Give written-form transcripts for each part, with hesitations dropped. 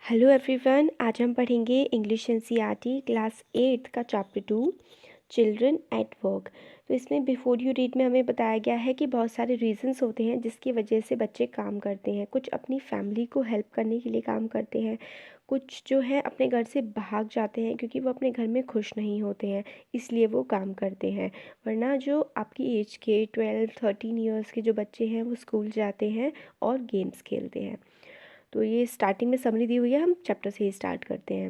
Hello everyone, आज हम पढ़ेंगे इंग्लिश एनसीईआरटी क्लास 8 का चैप्टर 2 चिल्ड्रन एट वर्क। तो इसमें बिफोर यू रीड में हमें बताया गया है कि बहुत सारे रीजंस होते हैं जिसकी वजह से बच्चे काम करते हैं। कुछ अपनी फैमिली को हेल्प करने के लिए काम करते हैं, कुछ जो है अपने घर से भाग जाते हैं क्योंकि वो अपने घर में खुश नहीं होते हैं, इसलिए वो काम करते हैं। वरना जो आपकी एज के 12-13 ईयर्स के जो बच्चे हैं वो स्कूल जाते हैं और गेम्स खेलते हैं। तो ये स्टार्टिंग में समरी दी हुई है, हम चैप्टर से ही स्टार्ट करते हैं।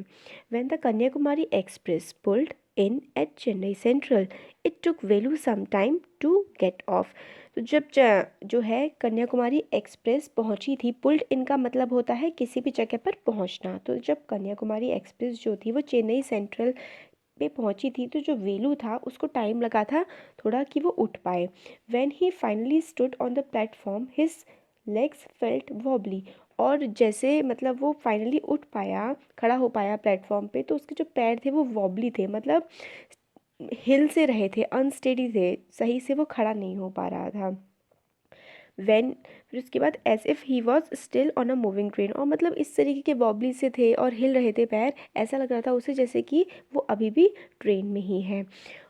When the Kanyakumari express pulled in at Chennai central it took Velu some time to get off. तो जब जो है कन्याकुमारी एक्सप्रेस पहुंची थी, पुल्ड इन का मतलब होता है किसी भी जगह पर पहुंचना। तो जब कन्याकुमारी एक्सप्रेस जो थी वो चेन्नई सेंट्रल पे पहुंची थी तो जो वेलू था उसको टाइम लगा था थोड़ा कि वो उठ पाए। When he finally stood on the platform his legs felt wobbly. और जैसे मतलब वो फाइनली उठ पाया, खड़ा हो पाया प्लेटफॉर्म पे, तो उसके जो पैर थे वो वॉबली थे, मतलब हिल से रहे थे, अनस्टेडी थे, सही से वो खड़ा नहीं हो पा रहा था। वेन फिर उसके बाद as if he was still on a moving train, और मतलब इस तरीके के बॉबली से थे और हिल रहे थे पैर, ऐसा लग रहा था उसे जैसे कि वो अभी भी ट्रेन में ही है।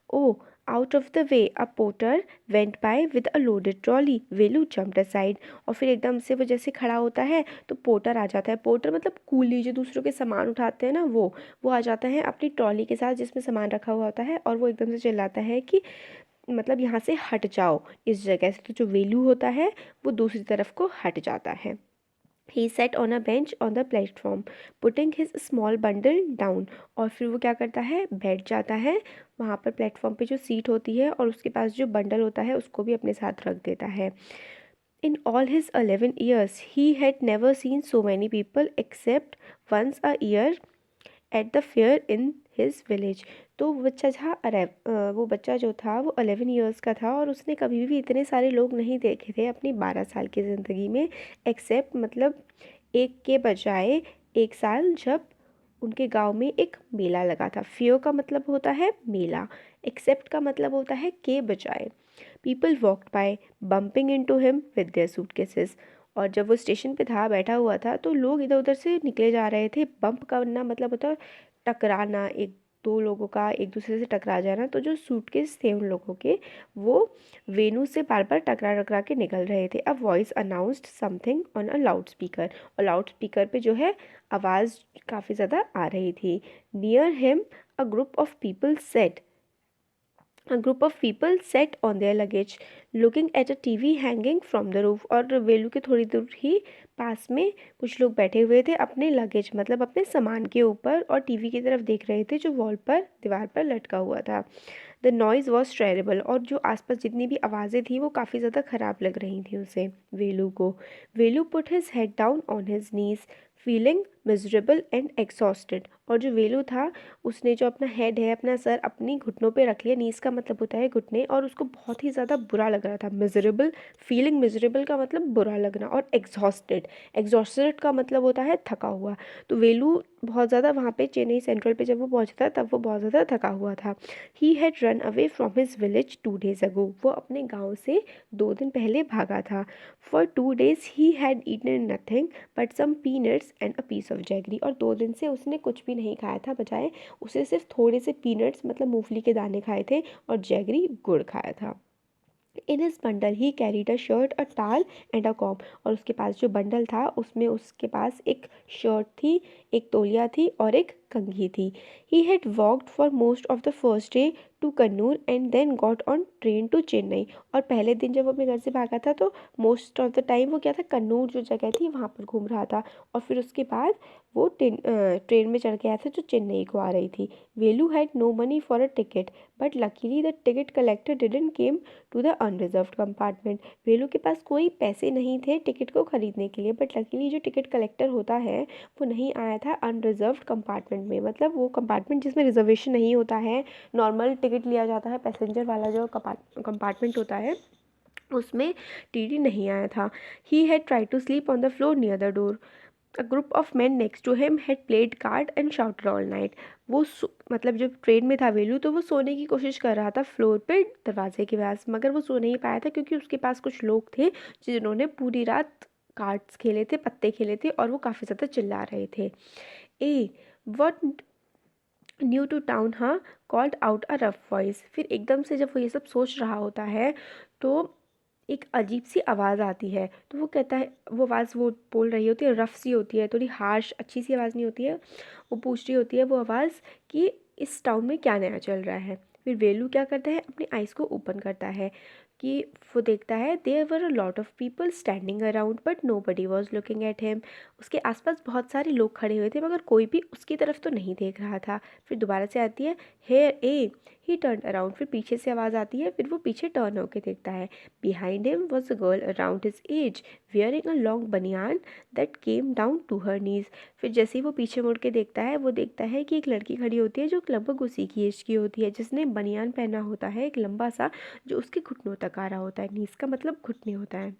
Oh out of the way a porter went by with a loaded trolley, Velu jumped aside. और फिर एकदम से वो जैसे खड़ा होता है तो पोर्टर आ जाता है। पोर्टर मतलब कूली, जो दूसरों के सामान उठाते हैं ना, वो आ जाता है अपनी ट्रॉली के साथ जिसमें सामान रखा हुआ होता है, और वो एकदम से चिल्लाता है कि मतलब यहाँ से हट जाओ इस जगह से। तो जो वेलू होता है वो दूसरी तरफ को हट जाता है। He sat on a bench on the platform, putting his small bundle down। और फिर वो क्या करता है, बैठ जाता है वहाँ पर प्लेटफॉर्म पे जो सीट होती है, और उसके पास जो बंडल होता है उसको भी अपने साथ रख देता है। In all his 11 years, he had never seen so many people except once a year at the fair in his village. तो वो बच्चा जो था वो 11 ईयर्स का था, और उसने कभी भी इतने सारे लोग नहीं देखे थे अपनी 12 साल की ज़िंदगी में, एक्सेप्ट मतलब एक के बजाय एक साल, जब उनके गांव में एक मेला लगा था। फेयर का मतलब होता है मेला, एक्सेप्ट का मतलब होता है के बजाय। People walked by bumping into him with their suitcases. और जब वो स्टेशन पे था, बैठा हुआ था, तो लोग इधर उधर से निकले जा रहे थे। बम्प करना मतलब होता है टकराना, एक दो लोगों का एक दूसरे से टकरा जाना। तो जो सूटकेस थे उन लोगों के, वो वेन्यू से बार बार टकरा टकरा के निकल रहे थे। A voice announced something on a loud speaker, और लाउड स्पीकर पे जो है आवाज़ काफ़ी ज़्यादा आ रही थी। Near him a group of people set A group of people sat on their luggage, looking at a TV hanging from the roof। और वेलू के थोड़ी दूर ही पास में कुछ लोग बैठे हुए थे अपने लगेज मतलब अपने सामान के ऊपर, और टीवी की तरफ देख रहे थे जो वॉल पर, दीवार पर लटका हुआ था। द नॉइज़ वॉज टेरेबल, और जो आसपास जितनी भी आवाज़ें थी वो काफ़ी ज़्यादा ख़राब लग रही थी उसे, वेलू को। Velu put his head down on his knees feeling miserable and exhausted. और जो वेलू था उसने जो अपना हेड है, अपना सर अपनी घुटनों पे रख लिया, नीज का मतलब होता है घुटने, और उसको बहुत ही ज़्यादा बुरा लग रहा था। मिजरेबल, फीलिंग मिजरेबल का मतलब बुरा लगना, और एग्जॉस्टेड, एग्जॉस्टेड का मतलब होता है थका हुआ। तो वेलू बहुत ज़्यादा वहाँ पे चेन्नई सेंट्रल पे जब वो पहुँचा था तब वो बहुत ज़्यादा थका हुआ था। He had run away from his village 2 days ago, वो अपने गाँव से 2 दिन पहले भागा था। For 2 days he had eaten nothing but some peanuts and a piece of jaggery. और 2 दिन से उसने कुछ भी नहीं खाया था, बजाय उसे सिर्फ थोड़े से पीनट्स मतलब मूंगफली के दाने खाए थे, और जैगरी गुड़ खाया था। In his bundle he carried a shirt a towel and a com. और उसके पास जो बंडल था उसमें उसके पास एक शर्ट थी, एक तौलिया थी, और एक कंघी थी। He had walked for most of the first day to Kannur and then got on train to Chennai. और पहले दिन जब वो अपने घर से भागा था तो मोस्ट ऑफ द टाइम वो क्या था, कन्नूर जो जगह थी वहाँ पर घूम रहा था, और फिर उसके बाद वो ट्रेन में चढ़ गया था जो चेन्नई को आ रही थी। Velu had no money for a ticket but luckily the ticket collector didn't came to the unreserved compartment. Velu के पास कोई पैसे नहीं थे टिकट को खरीदने के लिए, बट लकीली जो टिकट कलेक्टर होता है वो नहीं आया था अनरिजर्व्ड कंपार्टमेंट में, मतलब वो कंपार्टमेंट जिसमें रिजर्वेशन नहीं होता है, नॉर्मल टिकट लिया जाता है, पैसेंजर वाला जो कंपार्टमेंट होता है उसमें टीटी नहीं आया था। He had try to sleep on the floor near the door. A group of man next to him had played card and shouted all night. मतलब जब ट्रेन में था वेलू तो वो सोने की कोशिश कर रहा था फ्लोर पे दरवाजे के पास, मगर वो सो नहीं पाया था क्योंकि उसके पास कुछ लोग थे जिन्होंने पूरी रात कार्ड्स खेले थे, पत्ते खेले थे और वो काफ़ी ज़्यादा चिल्ला रहे थे। ए व्हाट न्यू टू टाउन हाँ called out a rough voice. फिर एकदम से जब वो ये सब सोच रहा होता है तो एक अजीब सी आवाज़ आती है। तो वो कहता है, वो आवाज़ वो बोल रही होती है, रफ सी होती है, थोड़ी हार्श अच्छी सी आवाज़ नहीं होती है। वो पूछ रही होती है वो आवाज़ कि इस टाउन में क्या नया चल रहा है। फिर वेलू क्या करता है, अपनी आइज़ को ओपन करता है कि वो देखता है there were a lot of people standing around but nobody was looking at him. उसके आसपास बहुत सारे लोग खड़े हुए थे मगर कोई भी उसकी तरफ तो नहीं देख रहा था। फिर दोबारा से आती है here a he turn around. फिर पीछे से आवाज़ आती है, फिर वो पीछे टर्न होकर देखता है। Behind him was a girl around his age wearing a long banian that came down to her knees. फिर जैसे ही वो पीछे मुड़ के देखता है, वो देखता है कि एक लड़की खड़ी होती है जो लगभग उसी की एज की होती है, जिसने बनियान पहना होता है एक लंबा सा, जो उसके घुटनों तक आ रहा होता है। नीज का मतलब घुटने होता है।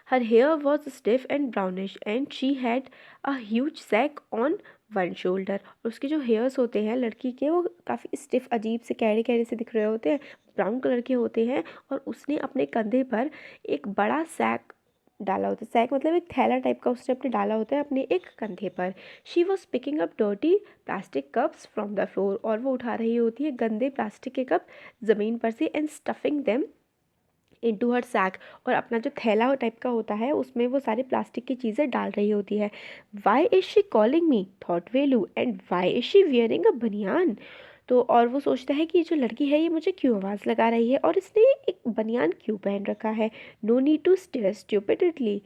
Her hair was stiff and brownish and she had a huge sack on one shoulder. और उसके जो हेयर्स होते हैं लड़की के, वो काफ़ी स्टिफ अजीब से कैड़े कैड़े से दिख रहे होते हैं, ब्राउन कलर के होते हैं। और उसने अपने कंधे पर एक बड़ा सैक डाला होता है। सैक मतलब एक थैला टाइप का उसने अपने डाला होता है अपने एक कंधे पर। She was picking up dirty plastic cups from the floor. और वो उठा रही होती है गंदे प्लास्टिक के कप ज़मीन पर से, and stuffing them into her sack. और अपना जो थैला टाइप का होता है उसमें वो सारी प्लास्टिक की चीज़ें डाल रही होती है। Why is she calling me thought Velu, and why is she wearing a banian. तो और वो सोचता है कि ये जो लड़की है ये मुझे क्यों आवाज़ लगा रही है और इसने एक बनियान क्यों पहन रखा है। No need to stare stupidly,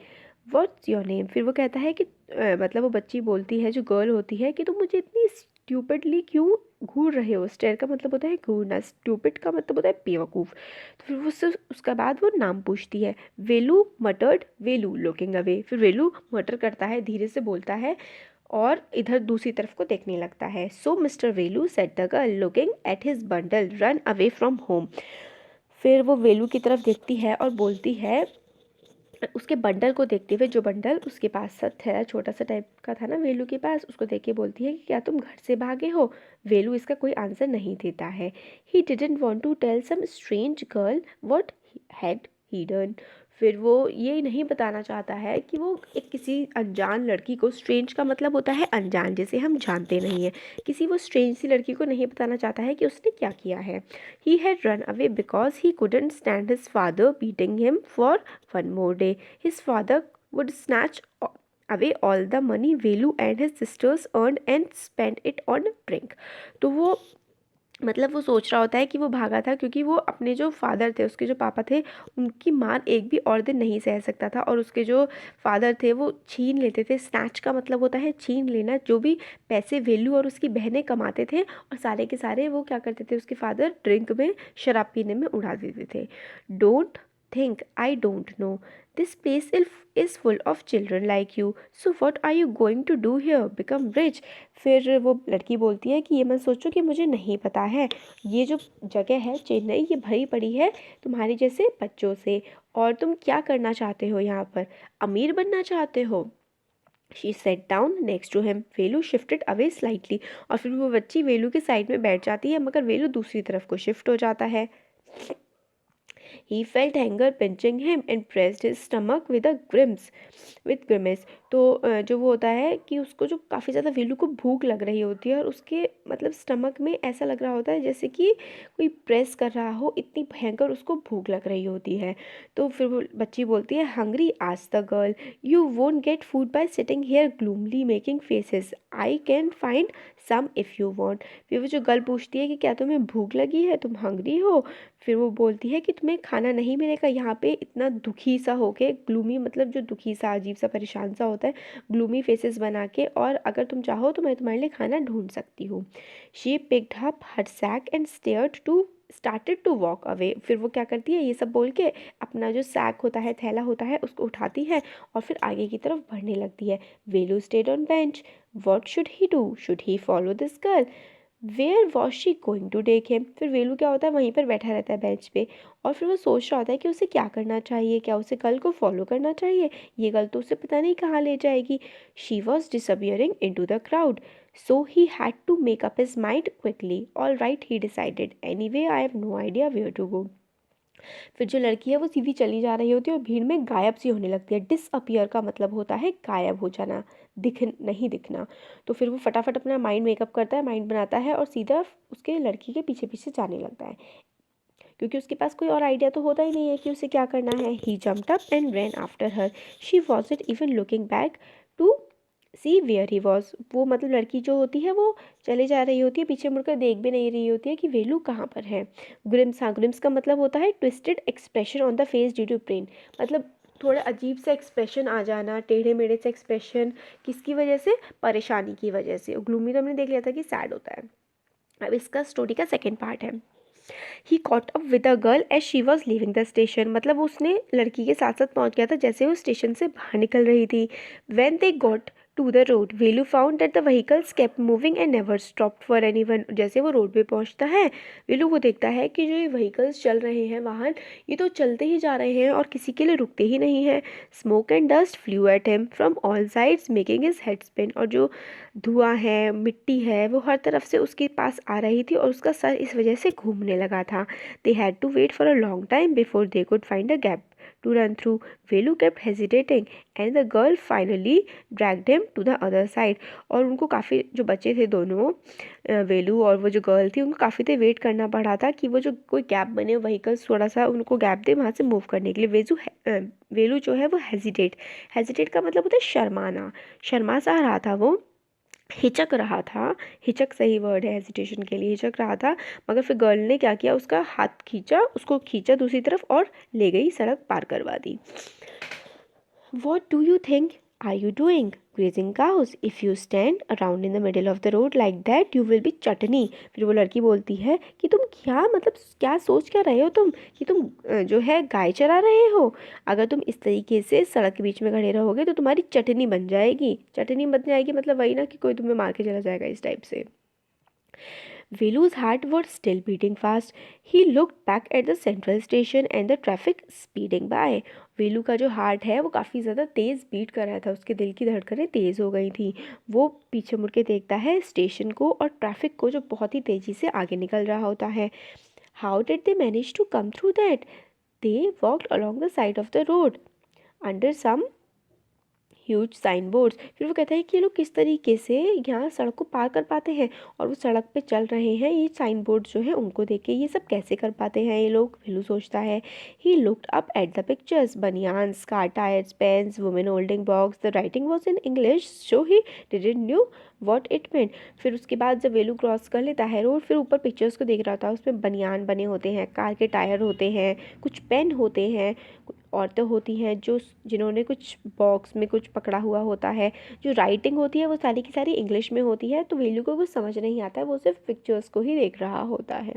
what's your name. फिर वो कहता है कि मतलब वो बच्ची बोलती है जो गर्ल होती है कि तुम मुझे इतनी स्टूपिडली क्यों घूर रहे हो। स्टेयर का मतलब होता है घूरना, स्टूपिड का मतलब होता है बेवकूफ़। तो फिर वो उससे उसका बाद वो नाम पूछती है। वेलू मटर्ड, वेलू लुकिंग अवे। फिर वेलू मटर करता है, धीरे से बोलता है और इधर दूसरी तरफ को देखने लगता है। So mister Velu said the girl looking at his bundle run away from home. फिर वो वेलू की तरफ देखती है और बोलती है, उसके बंडल को देखते हुए, जो बंडल उसके पास था छोटा सा टाइप का था ना वेलू के पास, उसको देख के बोलती है कि क्या तुम घर से भागे हो। वेलू इसका कोई आंसर नहीं देता है। He didn't want to tell some strange girl what had he done. फिर वो ये नहीं बताना चाहता है कि वो एक किसी अनजान लड़की को, स्ट्रेंज का मतलब होता है अनजान, जिसे हम जानते नहीं हैं, किसी वो स्ट्रेंज सी लड़की को नहीं बताना चाहता है कि उसने क्या किया है। ही had run away because he couldn't stand his father beating him for one more day. His father would snatch away all the money Velu and his sisters earned and spend it on drink. तो वो मतलब वो सोच रहा होता है कि वो भागा था क्योंकि वो अपने जो फादर थे, उसके जो पापा थे, उनकी मार एक भी और दिन नहीं सह सकता था। और उसके जो फादर थे वो छीन लेते थे। स्नैच का मतलब होता है छीन लेना। जो भी पैसे वेलू और उसकी बहनें कमाते थे और सारे के सारे वो क्या करते थे, उसके फादर ड्रिंक में, शराब पीने में उड़ा देते थे। Don't think I don't know. This place is full of children like you. So what are you going to do here? Become rich? फिर वो लड़की बोलती है कि ये मत सोचो कि मुझे नहीं पता है। ये जो जगह है चेन्नई, ये भरी पड़ी है तुम्हारे जैसे बच्चों से। और तुम क्या करना चाहते हो यहाँ पर? अमीर बनना चाहते हो? She sat down next to him. Velu shifted away slightly. और फिर वो बच्ची वेलू के साइड में बैठ जाती है मगर वेलू दूसरी तरफ को शिफ्ट हो जाता है। He felt hunger pinching him and pressed his stomach with a grimace. तो जो वो होता है कि उसको जो काफ़ी ज़्यादा वेलू को भूख लग रही होती है और उसके मतलब स्टमक में ऐसा लग रहा होता है जैसे कि कोई प्रेस कर रहा हो, इतनी भयंकर उसको भूख लग रही होती है। तो फिर वो बच्ची बोलती है, hungry asked the girl, you won't get food by sitting here glumly making faces, I can find some if you want. फिर वो जो गर्ल पूछती है कि क्या तुम्हें भूख लगी है, तुम हंग्री हो। फिर वो बोलती है कि तुम्हें खाना नहीं मिलेगा यहाँ पे, इतना दुखी सा होके, ग्लूमी मतलब जो दुखी सा, अजीब सा, परेशान सा होता है, ग्लूमी फेसेस बना के, और अगर तुम चाहो तो मैं तुम्हारे लिए खाना ढूंढ सकती हूँ। She picked up her sack and started to walk away. फिर वो क्या करती है, ये सब बोल के अपना जो सैक होता है, थैला होता है, उसको उठाती है और फिर आगे की तरफ बढ़ने लगती है। Velu stayed on bench. What should he do? Should he follow this girl? Where was she going to take him? फिर वेलू क्या होता है, वहीं पर बैठा रहता है बेंच पे, और फिर वो सोच रहा होता है कि उसे क्या करना चाहिए। क्या उसे कल को फॉलो करना चाहिए? ये कल तो उसे पता नहीं कहाँ ले जाएगी। She was disappearing into the crowd, so he had to make up his mind quickly. All right, he decided, anyway I have no idea where to go. फिर जो लड़की है वो सीधी चली जा रही होती है और भीड़ में गायब सी होने लगती है। डिसअपियर का मतलब होता है गायब हो जाना, नहीं दिखना। तो फिर वो फटाफट अपना माइंड मेकअप करता है, माइंड बनाता है और सीधा उसके लड़की के पीछे पीछे जाने लगता है, क्योंकि उसके पास कोई और आइडिया तो होता ही नहीं है कि उसे क्या करना है। He jumped up and ran after her. She wasn't even looking back to see where he was. वो मतलब लड़की जो होती है वो चले जा रही होती है, पीछे मुड़कर देख भी नहीं रही होती है कि वेलू कहाँ पर है। ग्रिम्स, हाँ ग्रिम्स का मतलब होता है twisted expression on the face due to pain. मतलब थोड़ा अजीब सा एक्सप्रेशन आ जाना, टेढ़े मेढ़े से एक्सप्रेशन, किसकी वजह से? परेशानी की वजह से। ग्लूमी तो हमने देख लिया था कि सैड होता है। अब इसका स्टोरी का सेकेंड पार्ट है। He caught up with a girl as she was leaving the station. मतलब उसने लड़की के साथ साथ पहुंच गया था जैसे वो स्टेशन से बाहर निकल रही थी। When they got to the road Velu found that the vehicles kept moving and never stopped for anyone. जैसे वो रोड पे पहुंचता है, वेलू वो देखता है कि जो ये व्हीकल्स चल रहे हैं वाहन, ये तो चलते ही जा रहे हैं और किसी के लिए रुकते ही नहीं हैं। Smoke and dust flu at him from all sides making his head spin. और जो धुआं है, मिट्टी है, वो हर तरफ से उसके पास आ रही थी और उसका सर इस वजह से घूमने लगा था। They had to wait for a long time before they could find a gap to run through. Velu kept hesitating and the girl finally dragged him to the other side. और उनको काफ़ी, जो बच्चे थे दोनों, वेलू और वो जो गर्ल थी, उनको काफ़ी देर वेट करना पड़ा था कि वो जो कोई गैप बने, व्हीकल्स थोड़ा सा उनको गैप दे वहाँ से मूव करने के लिए। वेलू जो है वो हेजिटेट का मतलब होता है शर्माना, शर्मा सा रहा था वो, हिचक रहा था। हिचक सही वर्ड है हेजिटेशन के लिए, हिचक रहा था। मगर फिर गर्ल ने क्या किया, उसका हाथ खींचा, उसको खींचा दूसरी तरफ और ले गई, सड़क पार करवा दी। What do you think are you doing? Grazing cows. If you stand around in the middle of the road like that, you will be chutney. फिर वो लड़की बोलती है कि तुम क्या, मतलब क्या सोच क्या रहे हो तुम, कि तुम जो है गाय चरा रहे हो। अगर तुम इस तरीके से सड़क के बीच में खड़े रहोगे तो तुम्हारी चटनी बन जाएगी। चटनी बन जाएगी मतलब वही ना कि कोई तुम्हें मार के चला जाएगा, इस टाइप से। Velu's heart was still beating fast. He looked back at the central station and the traffic speeding by. वेलू का जो हार्ट है वो काफ़ी ज़्यादा तेज़ बीट कर रहा था, उसके दिल की धड़कनें तेज़ हो गई थी। वो पीछे मुड़ के देखता है स्टेशन को और ट्रैफिक को, जो बहुत ही तेज़ी से आगे निकल रहा होता है। How did they manage to come through that? They walked along the side of the road under some huge sign boards. फिर वो कहता है कि ये लोग किस तरीके से यहाँ सड़क को पार कर पाते हैं, और वो सड़क पे चल रहे हैं, ये साइन बोर्ड जो है उनको देख के ये सब कैसे कर पाते हैं ये लोग, वेलू सोचता है। He looked up at the pictures, banians, car tyres, pens, women holding box. The writing was in English so he didn't knew what it mean. फिर उसके बाद जब वेलू क्रॉस कर लेता है रोड, फिर ऊपर पिक्चर्स को देख रहा था, उसमें बनियान बने होते हैं, कार के टायर होते हैं, कुछ पेन होते हैं, औरतें होती हैं जो जिन्होंने कुछ बॉक्स में कुछ पकड़ा हुआ होता है। जो राइटिंग होती है वो सारी की सारी इंग्लिश में होती है, तो वेलू को कुछ समझ नहीं आता है, वो सिर्फ पिक्चर्स को ही देख रहा होता है।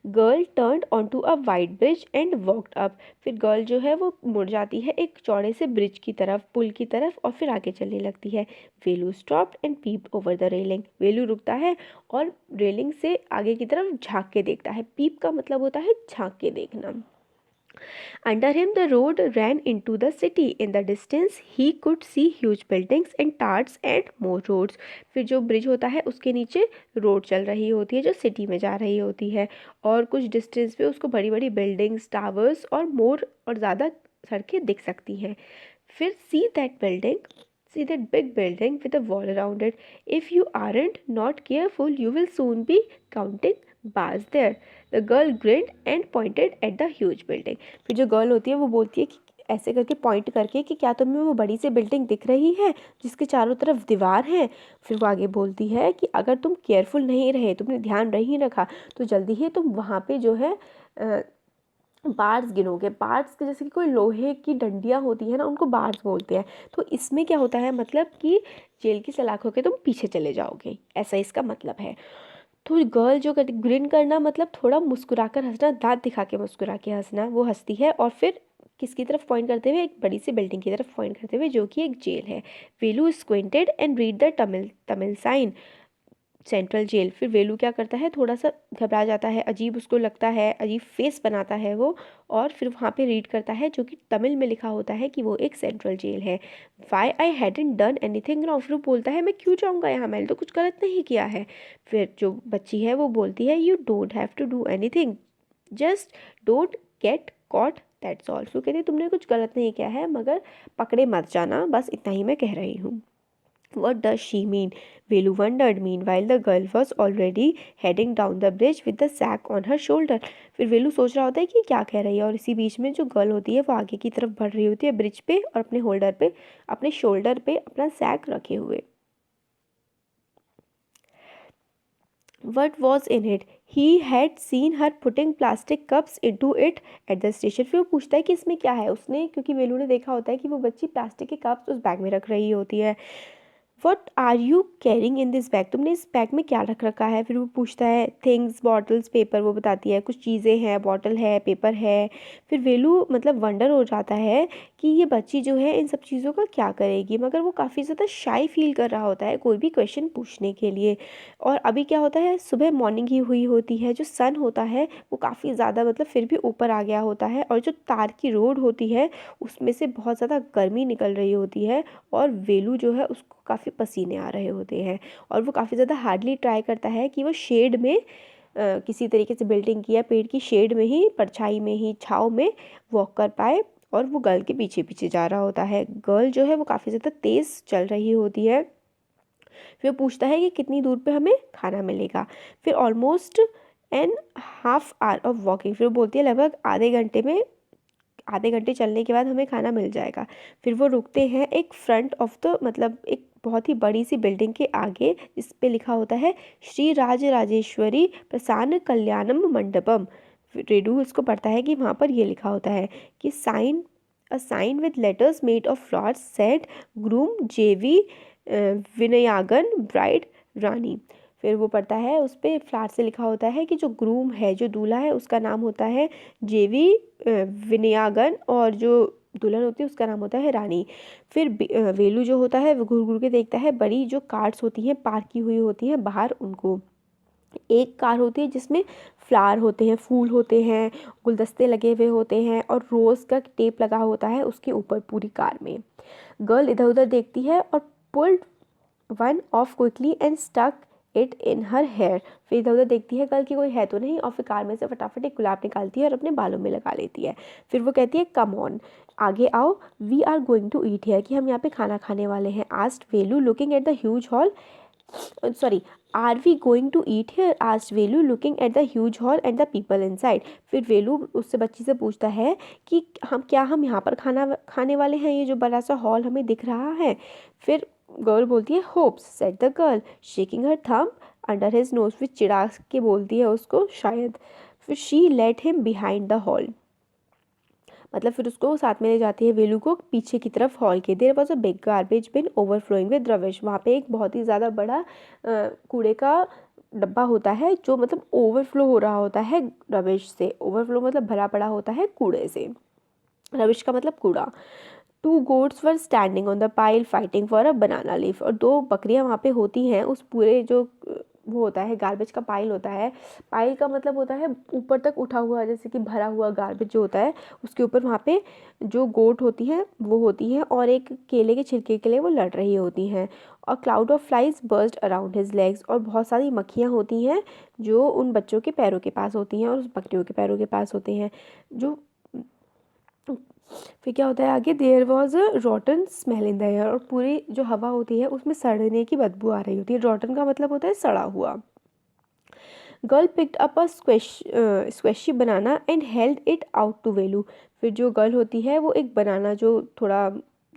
Girl turned onto a wide bridge and walked up. फिर गर्ल जो है वो मुड़ जाती है एक चौड़े से ब्रिज की तरफ, पुल की तरफ, और फिर आगे चलने लगती है। Velu stopped and peeped over the railing. Velu रुकता है और रेलिंग से आगे की तरफ झांक के देखता है। पीप का मतलब होता है झांक के देखना। Under him, the road ran into the city. In the distance, he could see huge buildings and towers and more roads. फिर जो ब्रिज होता है उसके नीचे रोड चल रही होती है जो सिटी में जा रही होती है, और कुछ डिस्टेंस पे उसको बड़ी बड़ी बिल्डिंग्स, टावर्स और मोर और ज़्यादा सड़कें दिख सकती हैं। फिर see that big building with a wall around it. If you aren't not careful, you will soon be counting bars there. The girl grinned and pointed at the huge building. फिर जो गर्ल होती है वो बोलती है कि ऐसे करके पॉइंट करके कि क्या तुम्हें वो बड़ी सी बिल्डिंग दिख रही है जिसके चारों तरफ दीवार है। फिर वो आगे बोलती है कि अगर तुम केयरफुल नहीं रहे, तुमने ध्यान नहीं रखा, तो जल्दी ही तुम वहाँ पे जो है बार्स गिनोगे। बार्स के जैसे कि कोई लोहे की डंडियाँ होती है ना, उनको बार्स बोलते हैं। तो इसमें क्या होता है, मतलब कि जेल की सलाखों के तुम पीछे चले जाओगे, ऐसा इसका मतलब है। तो गर्ल जो करती, ग्रिन करना मतलब थोड़ा मुस्कुराकर हंसना, दांत दिखा के मुस्कुरा के हंसना, वो हंसती है और फिर किसकी तरफ पॉइंट करते हुए, एक बड़ी सी बिल्डिंग की तरफ पॉइंट करते हुए जो कि एक जेल है। Velu squinted and read the Tamil sign, central jail. फिर वेलू क्या करता है, थोड़ा सा घबरा जाता है, अजीब उसको लगता है, अजीब फेस बनाता है वो, और फिर वहाँ पे रीड करता है जो कि तमिल में लिखा होता है कि वो एक सेंट्रल जेल है। Why I hadn't done anything wrong. फिर वो बोलता है मैं क्यों जाऊँगा यहाँ, मैंने तो कुछ गलत नहीं किया है। फिर जो बच्ची है वो बोलती है you don't have to do anything, just don't get caught, that's all. फिर कहती है तुमने कुछ गलत नहीं किया है मगर पकड़े मत जाना, बस इतना ही मैं कह रही हूँ। What does she mean? Velu wondered. Meanwhile, the girl was already heading down the bridge with the sack on her shoulder. फिर वेलू सोच रहा होता है कि क्या कह रही है, और इसी बीच में जो गर्ल होती है वो आगे की तरफ बढ़ रही होती है ब्रिज पे, और अपने होल्डर पे, अपने शोल्डर पे अपना सैक रखे हुए। What was in it? He had seen her putting plastic cups into it at the station. फिर वो पूछता है कि इसमें क्या है। उसने, क्योंकि वेलू ने देखा होता है कि वो बच्ची प्लास्टिक के कप्स उस बैग में रख रही होती है। What are you carrying in this bag? तुमने इस बैग में क्या रख रखा है? फिर वो पूछता है थिंग्स, बॉटल्स, पेपर। वो बताती है कुछ चीज़ें हैं, बॉटल है, पेपर है। फिर वेलू मतलब वंडर हो जाता है कि ये बच्ची जो है इन सब चीज़ों का क्या करेगी, मगर वो काफ़ी ज़्यादा शाई फील कर रहा होता है कोई भी क्वेश्चन पूछने के लिए। और अभी क्या होता है, सुबह मॉर्निंग ही हुई होती है, जो सन होता है वो काफ़ी ज़्यादा मतलब फिर भी ऊपर आ गया होता है, और जो तार की रोड होती है उसमें से बहुत ज़्यादा गर्मी निकल रही होती है, और वेलू जो है उसको काफ़ी पसीने आ रहे होते हैं, और वो काफ़ी ज़्यादा हार्डली ट्राई करता है कि वो शेड में किसी तरीके से बिल्डिंग की या पेड़ की शेड में ही, परछाई में ही, छाँव में वॉक कर पाए, और वो गर्ल के पीछे पीछे जा रहा होता है। गर्ल जो है वो काफ़ी ज़्यादा तेज़ चल रही होती है। फिर पूछता है कि कितनी दूर पे हमें खाना मिलेगा। फिर almost an half hour of walking, फिर वो बोलती है लगभग आधे घंटे चलने के बाद हमें खाना मिल जाएगा। फिर वो रुकते हैं एक फ्रंट ऑफ द मतलब एक बहुत ही बड़ी सी बिल्डिंग के आगे, इस पे लिखा होता है श्री राज राजेश्वरी प्रसन्न कल्याणम मंडपम। रेडू इसको पढ़ता है कि वहाँ पर ये लिखा होता है कि a sign with letters made of flowers said groom JV Vinayagan bride रानी। फिर वो पढ़ता है, उस पर फ्लावर से लिखा होता है कि जो ग्रूम है, जो दूल्हा है, उसका नाम होता है जेवी विनयागन, और जो दुल्हन होती है उसका नाम होता है रानी। फिर वेलू जो होता है वो घूर घूर के देखता है, बड़ी जो कार्स होती हैं पार्क की हुई होती हैं बाहर, उनको। एक कार होती है जिसमें फ्लावर होते हैं, फूल होते हैं, गुलदस्ते लगे हुए होते हैं, और रोज़ का टेप लगा होता है उसके ऊपर पूरी कार में। गर्ल इधर उधर देखती है और pulled one off quickly and stuck it in her hair. फिर इधर उधर देखती है गर्ल की कोई है तो नहीं, और फिर कार में से फटाफट एक गुलाब निकालती है और अपने बालों में लगा लेती है। फिर वो कहती है कम ऑन, आगे आओ, we are going to eat here, कि हम यहाँ पे खाना खाने वाले हैं। Asked Velu looking at the huge hall, sorry, are we going to eat here, asked Velu looking at the huge hall and the people inside. फिर वेलू उससे बच्ची से पूछता है कि हम यहाँ पर खाना खाने वाले हैं, ये जो बड़ा सा हॉल हमें दिख रहा है। फिर गर्ल बोलती है hopes, said the girl shaking her thumb under his nose. फिर चिढ़ा के बोलती है उसको शायद। फिर she let him behind the hall, मतलब फिर उसको साथ में ले जाती है वेलू को पीछे की तरफ हॉल के। There was a big garbage bin overflowing with rubbish, वहाँ पे एक बहुत ही ज़्यादा बड़ा कूड़े का डब्बा होता है जो मतलब ओवरफ्लो हो रहा होता है रविश से। ओवरफ्लो मतलब भरा पड़ा होता है कूड़े से, रविश का मतलब कूड़ा। To goats were standing on the pile fighting for a banana leaf, और दो बकरियां वहाँ पे होती हैं उस पूरे जो वो होता है गार्बेज का पाइल होता है। पाइल का मतलब होता है ऊपर तक उठा हुआ, जैसे कि भरा हुआ गार्बेज जो होता है उसके ऊपर वहाँ पे जो गोट होती हैं वो होती हैं, और एक केले के छिलके के लिए वो लड़ रही होती हैं। और cloud of flies burst around his legs, और बहुत सारी मक्खियाँ होती हैं जो उन बच्चों के पैरों के पास होती हैं और उस बकरियों के पैरों के पास होते हैं। जो फिर क्या होता है आगे, there was a rotten smell in the air, और पूरी जो हवा होती है उसमें सड़ने की बदबू आ रही होती है। रॉटन का मतलब होता है सड़ा हुआ। Girl picked up a squashy banana and held it out to Velu. फिर जो गर्ल होती है वो एक बनाना जो थोड़ा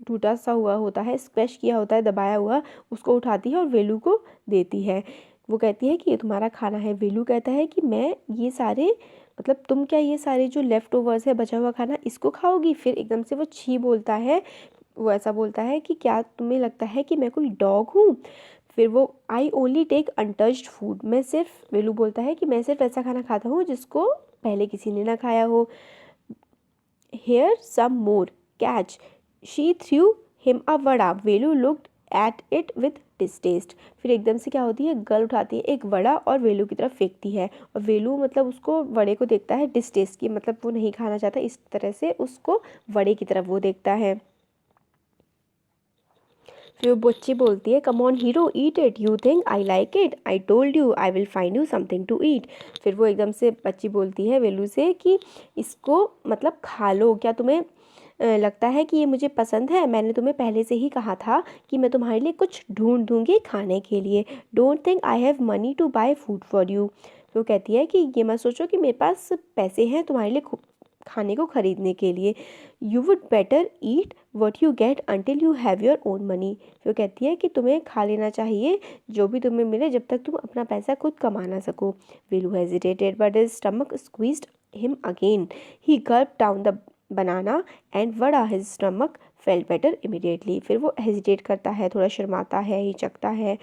टूटा सा हुआ होता है, स्क्वैश किया होता है, दबाया हुआ, उसको उठाती है और वेलू को देती है। वो कहती है कि ये तुम्हारा खाना है। वेलू कहता है कि मैं ये सारे मतलब तुम क्या ये सारे जो लेफ़्ट ओवर्स है, बचा हुआ खाना, इसको खाओगी? फिर एकदम से वो छी बोलता है, वो ऐसा बोलता है कि क्या तुम्हें लगता है कि मैं कोई डॉग हूँ? फिर वो I only take untouched food, मैं सिर्फ, वेलू बोलता है कि मैं सिर्फ ऐसा खाना खाता हूँ जिसको पहले किसी ने ना खाया हो। Here some more catch, she threw him a vada, Velu looked at it with distaste. फिर एकदम से क्या होती है, गर्ल उठाती है एक वड़ा और वेलू की तरफ फेंकती है, और वेलू मतलब उसको वड़े को देखता है डिस्टेस्ट की, मतलब वो नहीं खाना चाहता, इस तरह से उसको वड़े की तरफ वो देखता है। फिर वो बच्ची बोलती है come on hero eat it, you think I like it, I told you I will find you something to eat. फिर वो एकदम से बच्ची बोलती है वेलू से कि इसको मतलब खा लो, क्या तुम्हें लगता है कि ये मुझे पसंद है? मैंने तुम्हें पहले से ही कहा था कि मैं तुम्हारे लिए कुछ ढूंढ दूंगी खाने के लिए। Don't think I have money to buy food for you. तो कहती है कि ये मत सोचो कि मेरे पास पैसे हैं तुम्हारे लिए खाने को खरीदने के लिए। You would better eat what you get until you have your own money. फिर कहती है कि तुम्हें खा लेना चाहिए जो भी तुम्हें मिले जब तक तुम अपना पैसा खुद कमा ना सको। Velu hesitated but his stomach squeezed him again. He gulped down the banana and वड़ा his stomach felt better immediately. फिर वो हेजिटेट करता है, थोड़ा शर्माता है, हिचकता है।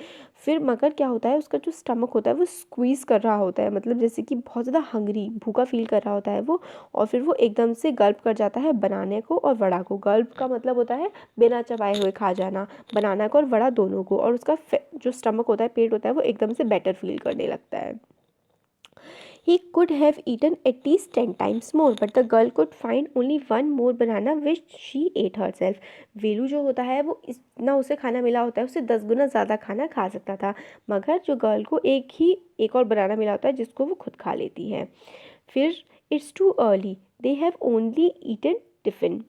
फिर मगर क्या होता है, उसका जो स्टमक होता है वो स्क्वीज़ कर रहा होता है, मतलब जैसे कि बहुत ज़्यादा हंग्री भूखा फील कर रहा होता है वो। और फिर वो एकदम से गल्प कर जाता है बनाने को और वड़ा को। गल्प का मतलब होता है बिना चबाए हुए खा जाना, बनाना को और वड़ा दोनों को। और उसका जो स्टमक होता है, पेट होता है, वो एकदम से बेटर फील करने लगता है। He could have eaten at least 10 times more, but the girl could find only one more banana which she ate herself. वेलू जो होता है वो इतना उसे खाना मिला होता है, उससे 10 गुना ज़्यादा खाना खा सकता था, मगर जो गर्ल को एक और बनाना मिला होता है जिसको वो खुद खा लेती है। फिर it's too early, they have only eaten tiffin.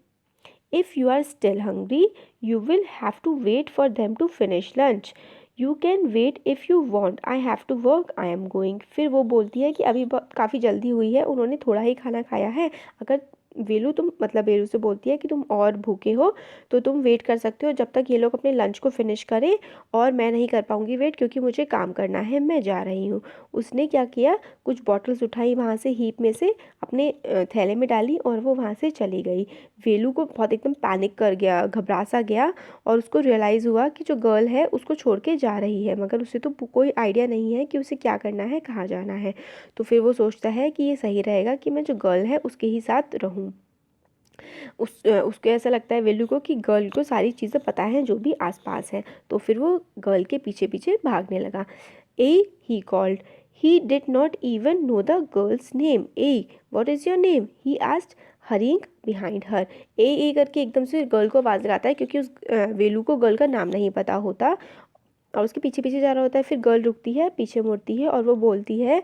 If you are still hungry, you will have to wait for them to finish lunch. You can wait if you want. I have to work. I am going. फिर वो बोलती है कि अभी काफ़ी जल्दी हुई है, उन्होंने थोड़ा ही खाना खाया है। अगर वेलू तुम मतलब वेलू से बोलती है कि तुम और भूखे हो तो तुम वेट कर सकते हो जब तक ये लोग अपने लंच को फिनिश करें, और मैं नहीं कर पाऊँगी वेट क्योंकि मुझे काम करना है, मैं जा रही हूँ। उसने क्या किया, कुछ बॉटल्स उठाई वहाँ से हीप में से, अपने थैले में डाली और वो वहाँ से चली गई। वेलू को बहुत एकदम पैनिक कर गया, घबरा सा गया, और उसको रियलाइज़ हुआ कि जो गर्ल है उसको छोड़ के जा रही है, मगर उसे तो कोई आइडिया नहीं है कि उसे क्या करना है, कहाँ जाना है। तो फिर वो सोचता है कि ये सही रहेगा कि मैं जो गर्ल है उसके ही साथ रहूँ। उसको ऐसा लगता है वेलू को कि गर्ल को सारी चीज़ें पता हैं जो भी आसपास है। तो फिर वो गर्ल के पीछे पीछे भागने लगा। Hey he called, he did not even know the girl's name. Hey what is your name, he asked hurrying behind her. ए करके एकदम से गर्ल को आवाज़ लगाता है क्योंकि उस वेलू को गर्ल का नाम नहीं पता होता, और उसके पीछे पीछे जा रहा होता है। फिर गर्ल रुकती है, पीछे मुड़ती है और वो बोलती है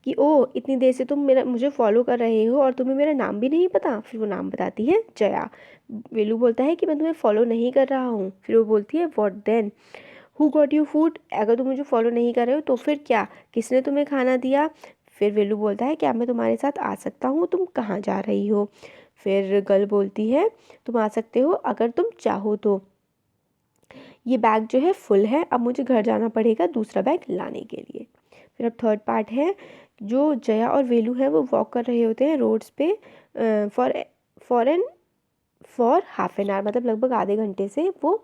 कि ओ इतनी देर से तुम मुझे फॉलो कर रहे हो और तुम्हें मेरा नाम भी नहीं पता। फिर वो नाम बताती है जया। वेलू बोलता है कि मैं तुम्हें फॉलो नहीं कर रहा हूँ। फिर वो बोलती है what then, who got you food, अगर तुम मुझे फॉलो नहीं कर रहे हो तो फिर क्या, किसने तुम्हें खाना दिया। फिर वेलू बोलता है क्या मैं तुम्हारे साथ आ सकता हूँ, तुम कहाँ जा रही हो। फिर गर्ल बोलती है तुम आ सकते हो अगर तुम चाहो तो, ये बैग जो है फुल है, अब मुझे घर जाना पड़ेगा दूसरा बैग लाने के लिए। फिर अब थर्ड पार्ट है, जो जया और वेलू है वो वॉक कर रहे होते हैं रोड्स पे फॉर हाफ एन आवर, मतलब लगभग आधे घंटे से वो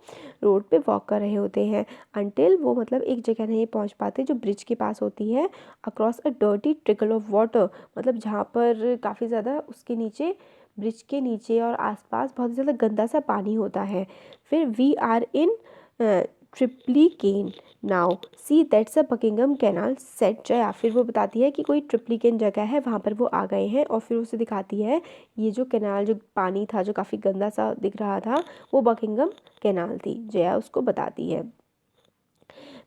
रोड पे वॉक कर रहे होते हैं। अनटिल वो मतलब एक जगह नहीं पहुंच पाते जो ब्रिज के पास होती है, across a dirty trickle of water, मतलब जहाँ पर काफ़ी ज़्यादा उसके नीचे, ब्रिज के नीचे और आसपास बहुत ज़्यादा गंदा सा पानी होता है। फिर we are in Triplicane now, see that's a Buckingham canal said Jaya. फिर वो बताती है कि कोई ट्रिप्लीकेन जगह है, वहाँ पर वो आ गए हैं, और फिर उसे दिखाती है ये जो कैनाल, जो पानी था जो काफ़ी गंदा सा दिख रहा था, वो बकिंगम कैनाल थी। जया उसको बताती है।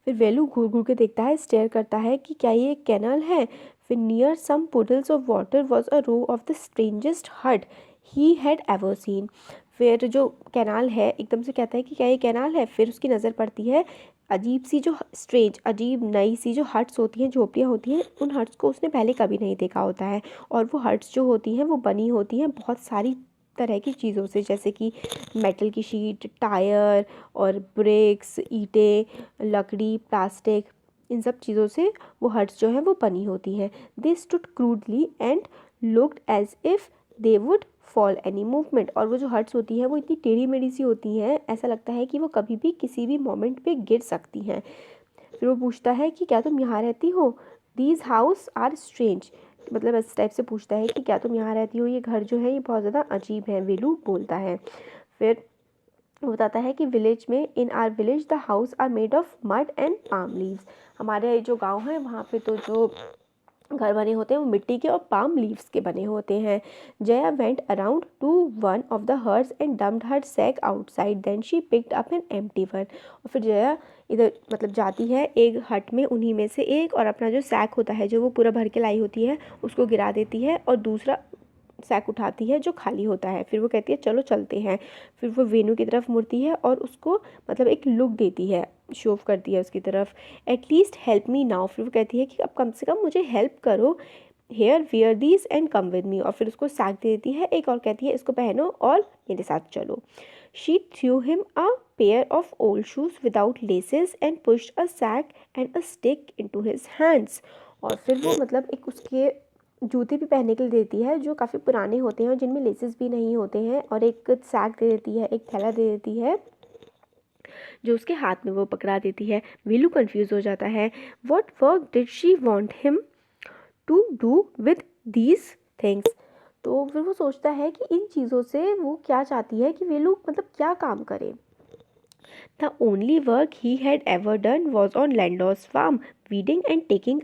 फिर वेलू घूर घूर के देखता है, स्टेयर करता है कि क्या ये एक कैनाल है। फिर near some puddles of water was a row of the strangest hut he had ever seen. फिर जो कैनाल है एकदम से कहता है कि क्या ये कैनाल है। फिर उसकी नज़र पड़ती है अजीब सी जो स्ट्रेंज, अजीब नई सी जो हट्स होती हैं, झोपड़ियाँ होती हैं, उन हट्स को उसने पहले कभी नहीं देखा होता है। और वो हट्स जो होती हैं वो बनी होती हैं बहुत सारी तरह की चीज़ों से, जैसे कि मेटल की शीट, टायर और ब्रिक्स, ईंटें, लकड़ी, प्लास्टिक, इन सब चीज़ों से वो हट्स जो हैं वो बनी होती हैं। They stood crudely and looked as if they would fall any movement. और वो जो हट्स होती हैं वो इतनी टेढ़ी मेढ़ी सी होती हैं, ऐसा लगता है कि वो कभी भी किसी भी मोमेंट पे गिर सकती हैं। फिर वो पूछता है कि क्या तुम यहाँ रहती हो, दीज हाउस आर स्ट्रेंज, मतलब इस टाइप से पूछता है कि क्या तुम यहाँ रहती हो, ये घर जो है ये बहुत ज़्यादा अजीब है, वेलू बोलता है। फिर वो बताता है कि विलेज में, in our village the house are made of mud and palm leaves, हमारे जो गांव है वहाँ पे तो जो घर बने होते हैं वो मिट्टी के और पाम लीव्स के बने होते हैं। Jaya went around to one of the herds and dumped her sack outside, then she picked up an empty one. और फिर जया इधर मतलब जाती है एक हट में उन्हीं में से एक, और अपना जो सैक होता है जो वो पूरा भर के लाई होती है उसको गिरा देती है और दूसरा सैक उठाती है जो खाली होता है। फिर वो कहती है चलो चलते हैं। फिर वो वेनू की तरफ मुड़ती है और उसको मतलब एक लुक देती है, शो ऑफ करती है उसकी तरफ। एटलीस्ट हेल्प मी नाउ, फिर वो कहती है कि अब कम से कम मुझे हेल्प करो। Here wear these and come with me, और फिर उसको सैक दे देती है एक और कहती है इसको पहनो और मेरे साथ चलो। She threw him a pair of old shoes without laces and pushed a sack and a stick into his hands. और फिर वो मतलब एक उसके जूते भी पहनने के लिए देती है जो काफ़ी पुराने होते हैं और जिनमें लेसेस भी नहीं होते हैं, और एक सैक दे देती है, एक थैला दे देती है जो उसके हाथ में वो पकड़ा देती है। वीलू कंफ्यूज हो जाता है। What work did she want him to do with these things. तो फिर वो सोचता है कि इन चीज़ों से वो क्या चाहती है कि वीलू मतलब क्या काम करे। The only work he had ever done was on Landor's farm, weeding and taking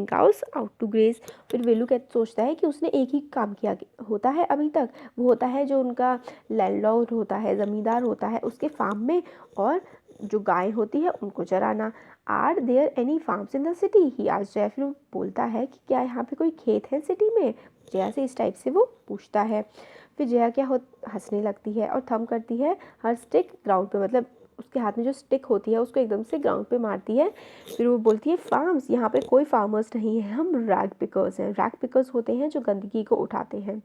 cows out to graze। फिर वेलू क्या सोचता है कि उसने एक ही काम किया होता है अभी तक, वो होता है जो उनका लैंडलॉर्ड होता है, ज़मींदार होता है उसके फार्म में, और जो गाय होती है उनको चराना। Are there any farms in the city, he आज जय फिर बोलता है कि क्या यहाँ पे कोई खेत है सिटी में। जया से इस टाइप से वो पूछता है। फिर जया क्या हो हंसने लगती है और थम करती है हर स्टिक ग्राउंड पे, मतलब उसके हाथ में जो स्टिक होती है उसको एकदम से ग्राउंड पे मारती है। फिर वो बोलती है फार्म्स, यहाँ पे कोई फार्मर्स नहीं है, हम रैग पिकर्स हैं। रैग पिकर्स होते हैं जो गंदगी को उठाते हैं।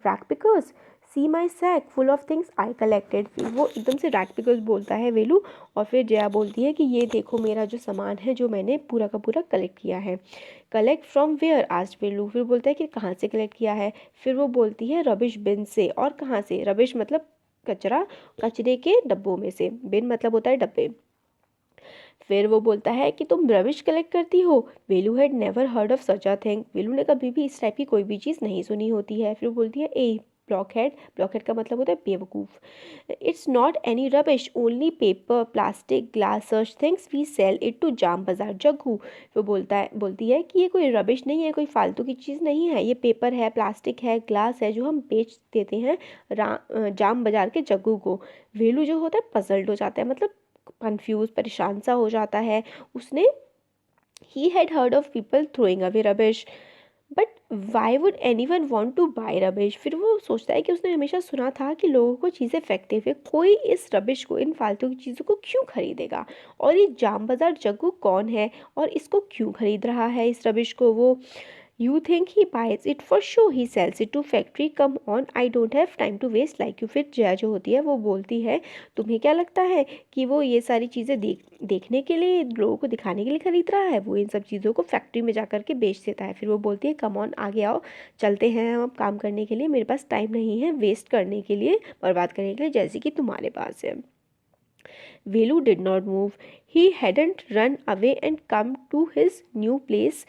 Rag pickers, see my sack full of things I collected. फिर वो एकदम से रैग पिकर्स बोलता है वेलू, और फिर जया बोलती है कि ये देखो मेरा जो सामान है जो मैंने पूरा का पूरा कलेक्ट किया है। कलेक्ट फ्रॉम वेयर आस्क्ड वेलू, फिर बोलता है कि कहाँ से कलेक्ट किया है। फिर वो बोलती है रबिश बिन से। और कहाँ से? रबिश मतलब कचरा, कचरे के डब्बों में से। बिन मतलब होता है डब्बे। फिर वो बोलता है कि तुम रबिश कलेक्ट करती हो। Velu had never heard of such a thing, Velu ने कभी भी इस टाइप की कोई भी चीज़ नहीं सुनी होती है। फिर वो बोलती है ए ब्लॉकहेड, ब्लॉकहेड का मतलब होता है बेवकूफ़। It's not any rubbish, only paper plastic glass such things we sell it to Jam Bazaar Jaggu. वो बोलती है कि ये कोई रबिश नहीं है, कोई फालतू की चीज़ नहीं है, ये पेपर है, प्लास्टिक है, ग्लास है जो हम बेच देते हैं जाम बाजार के जग्गू को। वेलू जो होता है पजल्ड हो जाता है, मतलब कंफ्यूज परेशान सा हो जाता है। उसने he had heard of people throwing away rubbish, but why would any one want two by rubbish. फिर वो सोचता है कि उसने हमेशा सुना था कि लोगों को चीज़ें फेंकते हुए कोई इस रबिश को, इन फालतू की चीज़ों को क्यों खरीदेगा, और ये जाम बाजार जग्गू कौन है और इसको क्यों खरीद रहा है इस रबिश को वो। You think he buys it for show, he sells it to factory, come on I don't have time to waste like you। फिर जया जो होती है वो बोलती है तुम्हें क्या लगता है कि वो ये सारी चीज़ें देखने के लिए, लोगों को दिखाने के लिए खरीद रहा है, वो इन सब चीज़ों को फैक्ट्री में जा कर के बेच देता है। फिर वो बोलती है कम ऑन आगे आओ, चलते हैं हम काम करने के लिए, मेरे पास टाइम नहीं है वेस्ट करने के लिए, बर्बाद करने के लिए जैसे कि तुम्हारे पास है। Velu did not move. He hadn't run away and come to his new place,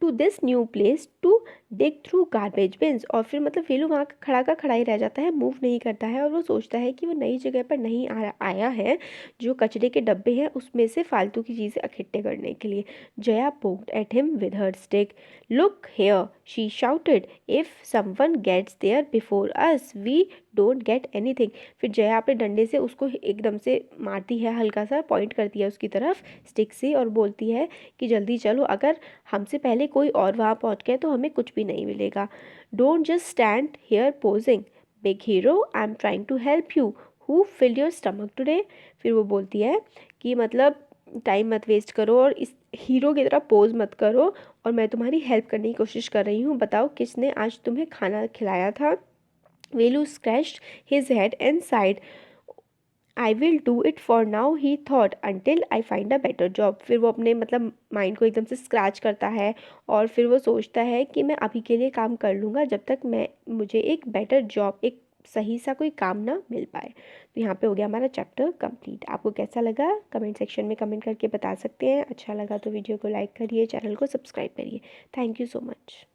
to this new place to dig through garbage bins. और फिर मतलब वेलू वहाँ खड़ा का खड़ा ही रह जाता है, मूव नहीं करता है, और वो सोचता है कि वो नई जगह पर नहीं आया है जो कचरे के डब्बे हैं उसमें से फालतू की चीज़ें इकट्ठे करने के लिए। Jaya poked at him with her stick. Look here she shouted, if someone gets there before us we don't get anything. फिर जया अपने डंडे से उसको एकदम से मारती है, हल्का सा पॉइंट करती है उसकी तरफ स्टिक से, और बोलती है कि जल्दी चलो, अगर हमसे पहले कोई और वहाँ पहुँच गया तो हमें कुछ भी नहीं मिलेगा। Don't just stand here posing, big hero I am trying to help you, who filled your stomach today. फिर वो बोलती है कि मतलब टाइम मत वेस्ट करो और इस हीरो की तरह पोज मत करो, और मैं तुम्हारी हेल्प करने की कोशिश कर रही हूँ, बताओ किसने आज तुम्हें खाना खिलाया था। Velu scratched his head and sighed, I will do it for now he thought until I find a better job. फिर वो अपने मतलब माइंड को एकदम से स्क्रैच करता है और फिर वो सोचता है कि मैं अभी के लिए काम कर लूँगा जब तक मुझे एक बेटर जॉब, एक सही सा कोई काम ना मिल पाए। तो यहाँ पे हो गया हमारा चैप्टर कंप्लीट। आपको कैसा लगा कमेंट सेक्शन में कमेंट करके बता सकते हैं। अच्छा लगा तो वीडियो को लाइक करिए, चैनल को सब्सक्राइब करिए। Thank you so much.